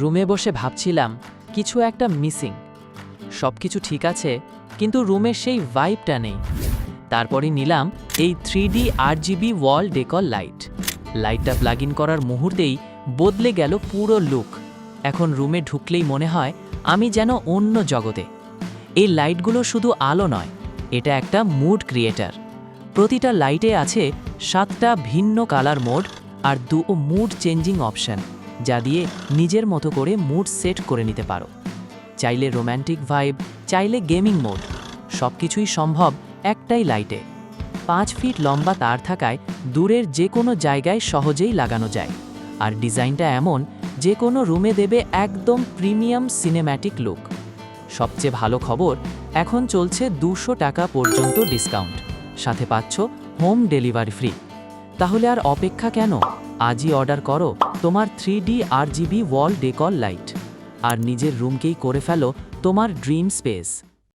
রুমে বসে ভাবছিলাম কিছু একটা মিসিং। সবকিছু ঠিক আছে, কিন্তু রুমের সেই ভাইবটা নেই। তারপরে নিলাম এই 3D RGB ওয়াল ডেকর লাইটটা প্লাগ ইন করার মুহূর্তেই বদলে গেল পুরো লুক। এখন রুমে ঢুকলেই মনে হয় আমি যেন অন্য জগতে। এই লাইটগুলো শুধু আলো নয়, এটা একটা মুড ক্রিয়েটার। প্রতিটা লাইটে আছে 7টা ভিন্ন কালার মোড আর 2 মুড চেঞ্জিং অপশন, যা দিয়ে নিজের মতো করে মুড সেট করে নিতে পারো। চাইলে রোম্যান্টিক ভাইব, চাইলে গেমিং মোড, সব কিছুই সম্ভব একটাই লাইটে। 5 ফিট লম্বা তার থাকায় দূরের যে কোনো জায়গায় সহজেই লাগানো যায়। আর ডিজাইনটা এমন যে কোনো রুমে দেবে একদম প্রিমিয়াম সিনেম্যাটিক লুক। সবচেয়ে ভালো খবর, এখন চলছে 200 টাকা পর্যন্ত ডিসকাউন্ট, সাথে পাচ্ছ হোম ডেলিভারি ফ্রি। তাহলে আর অপেক্ষা কেন? আজই অর্ডার করো তোমার 3D RGB ওয়াল ডেকর লাইট, আর নিজের রুমকেই করে ফেলো তোমার ড্রিম স্পেস।